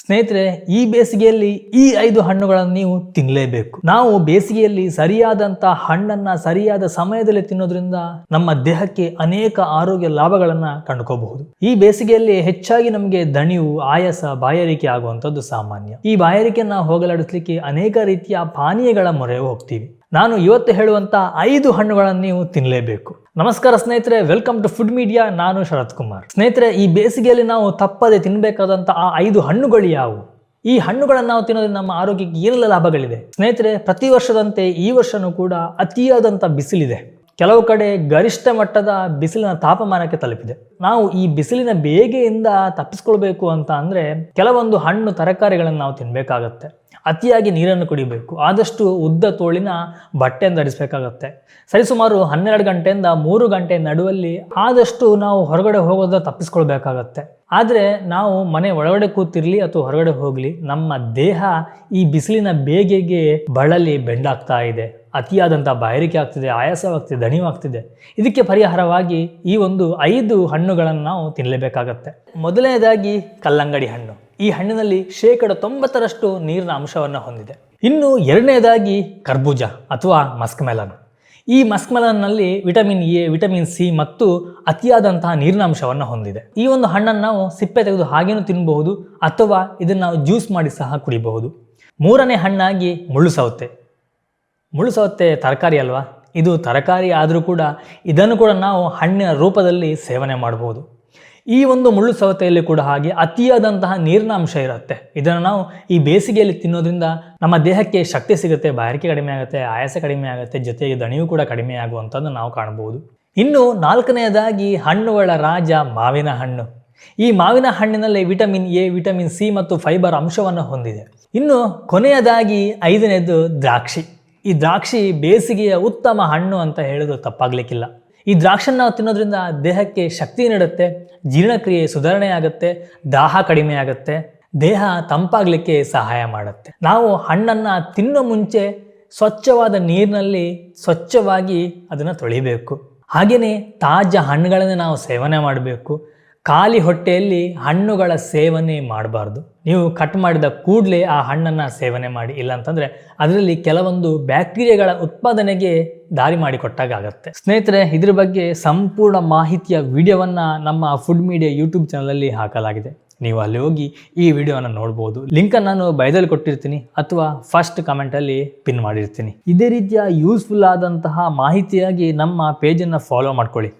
ಸ್ನೇಹಿತರೆ, ಈ ಬೇಸಿಗೆಯಲ್ಲಿ ಈ 5 ಹಣ್ಣುಗಳನ್ನು ನೀವು ತಿನ್ನಲೇಬೇಕು. ನಾವು ಬೇಸಿಗೆಯಲ್ಲಿ ಸರಿಯಾದಂತ ಹಣ್ಣನ್ನ ಸರಿಯಾದ ಸಮಯದಲ್ಲಿ ತಿನ್ನೋದ್ರಿಂದ ನಮ್ಮ ದೇಹಕ್ಕೆ ಅನೇಕ ಆರೋಗ್ಯ ಲಾಭಗಳನ್ನ ಕಂಡುಕೋಬಹುದು. ಈ ಬೇಸಿಗೆಯಲ್ಲಿ ಹೆಚ್ಚಾಗಿ ನಮಗೆ ದಣಿವು, ಆಯಾಸ, ಬಾಯಾರಿಕೆ ಆಗುವಂತದ್ದು ಸಾಮಾನ್ಯ. ಈ ಬಾಯಾರಿಕೆಯನ್ನ ಹೋಗಲಾಡಿಸ್ಲಿಕ್ಕೆ ಅನೇಕ ರೀತಿಯ ಪಾನೀಯಗಳ ಮೊರೆ ಹೋಗ್ತೀವಿ. ನಾನು ಇವತ್ತು ಹೇಳುವಂತ 5 ಹಣ್ಣುಗಳನ್ನು ನೀವು ತಿನ್ನಲೇಬೇಕು. ನಮಸ್ಕಾರ ಸ್ನೇಹಿತರೆ, ವೆಲ್ಕಮ್ ಟು ಫುಡ್ ಮೀಡಿಯಾ. ನಾನು ಶರತ್ ಕುಮಾರ್. ಸ್ನೇಹಿತರೆ, ಈ ಬೇಸಿಗೆಯಲ್ಲಿ ನಾವು ತಪ್ಪದೆ ತಿನ್ನಬೇಕಾದಂತ ಆ 5 ಹಣ್ಣುಗಳು ಯಾವುವು? ಈ ಹಣ್ಣುಗಳನ್ನು ನಾವು ತಿನ್ನೋದ್ರಿಂದ ನಮ್ಮ ಆರೋಗ್ಯಕ್ಕೆ ಏನೆಲ್ಲ ಲಾಭಗಳಿದೆ? ಸ್ನೇಹಿತರೆ, ಪ್ರತಿ ವರ್ಷದಂತೆ ಈ ವರ್ಷನೂ ಕೂಡ ಅತಿಯಾದಂತ ಬಿಸಿಲಿದೆ. ಕೆಲವು ಕಡೆ ಗರಿಷ್ಠ ಮಟ್ಟದ ಬಿಸಿಲಿನ ತಾಪಮಾನಕ್ಕೆ ತಲುಪಿದೆ. ನಾವು ಈ ಬಿಸಿಲಿನ ಬೇಗೆಯಿಂದ ತಪ್ಪಿಸ್ಕೊಳ್ಬೇಕು ಅಂತ ಅಂದ್ರೆ ಕೆಲವೊಂದು ಹಣ್ಣು ತರಕಾರಿಗಳನ್ನು ನಾವು ತಿನ್ಬೇಕಾಗತ್ತೆ. ಅತಿಯಾಗಿ ನೀರನ್ನು ಕುಡಿಬೇಕು. ಆದಷ್ಟು ಉದ್ದ ತೋಳಿನ ಬಟ್ಟೆಯನ್ನು ಧರಿಸಬೇಕಾಗತ್ತೆ. ಸರಿಸುಮಾರು 12 ಗಂಟೆಯಿಂದ 3 ಗಂಟೆ ನಡುವಲ್ಲಿ ಆದಷ್ಟು ನಾವು ಹೊರಗಡೆ ಹೋಗೋದ ತಪ್ಪಿಸ್ಕೊಳ್ಬೇಕಾಗತ್ತೆ. ಆದರೆ ನಾವು ಮನೆ ಒಳಗಡೆ ಕೂತಿರ್ಲಿ ಅಥವಾ ಹೊರಗಡೆ ಹೋಗ್ಲಿ, ನಮ್ಮ ದೇಹ ಈ ಬಿಸಿಲಿನ ಬೇಗೆಗೆ ಬಳಲಿ ಬೆಂಡಾಗ್ತಾ ಇದೆ. ಅತಿಯಾದಂಥ ಬಾಯಾರಿಕೆ ಆಗ್ತಿದೆ, ಆಯಾಸವಾಗ್ತಿದೆ, ದಣಿವಾಗ್ತಿದೆ. ಇದಕ್ಕೆ ಪರಿಹಾರವಾಗಿ ಈ ಒಂದು 5 ಹಣ್ಣುಗಳನ್ನು ನಾವು ತಿನ್ನಲೇಬೇಕಾಗತ್ತೆ. ಮೊದಲನೇದಾಗಿ ಕಲ್ಲಂಗಡಿ ಹಣ್ಣು. ಈ ಹಣ್ಣಿನಲ್ಲಿ 90% ನೀರಿನ ಅಂಶವನ್ನು ಹೊಂದಿದೆ. ಇನ್ನು ಎರಡನೇದಾಗಿ ಕರ್ಬೂಜ ಅಥವಾ ಮಸ್ಕ್ ಮೆಲನ್. ಈ ಮಸ್ಕ್ ಮೆಲನ್ನಲ್ಲಿ ವಿಟಮಿನ್ ಎ, ವಿಟಮಿನ್ ಸಿ ಮತ್ತು ಅತಿಯಾದಂತಹ ನೀರಿನ ಅಂಶವನ್ನು ಹೊಂದಿದೆ. ಈ ಒಂದು ಹಣ್ಣನ್ನು ನಾವು ಸಿಪ್ಪೆ ತೆಗೆದು ಹಾಗೇನೂ ತಿನ್ನಬಹುದು ಅಥವಾ ಇದನ್ನು ನಾವು ಜ್ಯೂಸ್ ಮಾಡಿ ಸಹ ಕುಡಿಬಹುದು. ಮೂರನೇ ಹಣ್ಣಾಗಿ ಮುಳ್ಳು ಸೌತೆ. ಮುಳ್ಳು ಸೌತೆ ತರಕಾರಿ ಅಲ್ವಾ? ಇದು ತರಕಾರಿ ಆದರೂ ಕೂಡ ಇದನ್ನು ಕೂಡ ನಾವು ಹಣ್ಣಿನ ರೂಪದಲ್ಲಿ ಸೇವನೆ ಮಾಡಬಹುದು. ಈ ಒಂದು ಮುಳ್ಳು ಸೌತೆಯಲ್ಲಿ ಕೂಡ ಹಾಗೆ ಅತಿಯಾದಂತಹ ನೀರಿನ ಅಂಶ ಇರುತ್ತೆ. ಇದನ್ನು ನಾವು ಈ ಬೇಸಿಗೆಯಲ್ಲಿ ತಿನ್ನೋದ್ರಿಂದ ನಮ್ಮ ದೇಹಕ್ಕೆ ಶಕ್ತಿ ಸಿಗುತ್ತೆ, ಬಾಯಾರಿಕೆ ಕಡಿಮೆ ಆಗುತ್ತೆ, ಆಯಾಸ ಕಡಿಮೆ ಆಗುತ್ತೆ, ಜೊತೆಗೆ ದಣಿವು ಕೂಡ ಕಡಿಮೆ ಆಗುವಂಥದ್ದು ನಾವು ಕಾಣಬಹುದು. ಇನ್ನು ನಾಲ್ಕನೆಯದಾಗಿ ಹಣ್ಣುಗಳ ರಾಜ ಮಾವಿನ ಹಣ್ಣು. ಈ ಮಾವಿನ ಹಣ್ಣಿನಲ್ಲಿ ವಿಟಮಿನ್ ಎ, ವಿಟಮಿನ್ ಸಿ ಮತ್ತು ಫೈಬರ್ ಅಂಶವನ್ನು ಹೊಂದಿದೆ. ಇನ್ನು ಕೊನೆಯದಾಗಿ 5ನೇದು ದ್ರಾಕ್ಷಿ. ಈ ದ್ರಾಕ್ಷಿ ಬೇಸಿಗೆಯ ಉತ್ತಮ ಹಣ್ಣು ಅಂತ ಹೇಳಿದ್ರು ತಪ್ಪಾಗ್ಲಿಕ್ಕಿಲ್ಲ. ಈ ದ್ರಾಕ್ಷಿಯನ್ನು ನಾವು ತಿನ್ನೋದ್ರಿಂದ ದೇಹಕ್ಕೆ ಶಕ್ತಿ ನೀಡುತ್ತೆ, ಜೀರ್ಣಕ್ರಿಯೆ ಸುಧಾರಣೆ ಆಗುತ್ತೆ, ದಾಹ ಕಡಿಮೆ ಆಗುತ್ತೆ, ದೇಹ ತಂಪಾಗಲಿಕ್ಕೆ ಸಹಾಯ ಮಾಡುತ್ತೆ. ನಾವು ಹಣ್ಣನ್ನು ತಿನ್ನೋ ಮುಂಚೆ ಸ್ವಚ್ಛವಾದ ನೀರಿನಲ್ಲಿ ಸ್ವಚ್ಛವಾಗಿ ಅದನ್ನು ತೊಳಿಬೇಕು. ಹಾಗೆಯೇ ತಾಜಾ ಹಣ್ಣುಗಳನ್ನು ನಾವು ಸೇವನೆ ಮಾಡಬೇಕು. ಖಾಲಿ ಹೊಟ್ಟೆಯಲ್ಲಿ ಹಣ್ಣುಗಳ ಸೇವನೆ ಮಾಡಬಾರ್ದು. ನೀವು ಕಟ್ ಮಾಡಿದ ಕೂಡಲೇ ಆ ಹಣ್ಣನ್ನು ಸೇವನೆ ಮಾಡಿ, ಇಲ್ಲಾಂತಂದರೆ ಅದರಲ್ಲಿ ಕೆಲವೊಂದು ಬ್ಯಾಕ್ಟೀರಿಯಾಗಳ ಉತ್ಪಾದನೆಗೆ ದಾರಿ ಮಾಡಿಕೊಟ್ಟಾಗತ್ತೆ. ಸ್ನೇಹಿತರೆ, ಇದ್ರ ಬಗ್ಗೆ ಸಂಪೂರ್ಣ ಮಾಹಿತಿಯ ವಿಡಿಯೋವನ್ನು ನಮ್ಮ ಫುಡ್ ಮೀಡಿಯಾ ಯೂಟ್ಯೂಬ್ ಚಾನಲಲ್ಲಿ ಹಾಕಲಾಗಿದೆ. ನೀವು ಅಲ್ಲಿ ಹೋಗಿ ಈ ವಿಡಿಯೋವನ್ನು ನೋಡ್ಬೋದು. ಲಿಂಕನ್ನು ನಾನು ಬೈದಲ್ಲಿ ಕೊಟ್ಟಿರ್ತೀನಿ ಅಥವಾ ಫಸ್ಟ್ ಕಮೆಂಟಲ್ಲಿ ಪಿನ್ ಮಾಡಿರ್ತೀನಿ. ಇದೇ ರೀತಿಯ ಯೂಸ್ಫುಲ್ ಆದಂತಹ ಮಾಹಿತಿಯಾಗಿ ನಮ್ಮ ಪೇಜನ್ನು ಫಾಲೋ ಮಾಡ್ಕೊಳ್ಳಿ.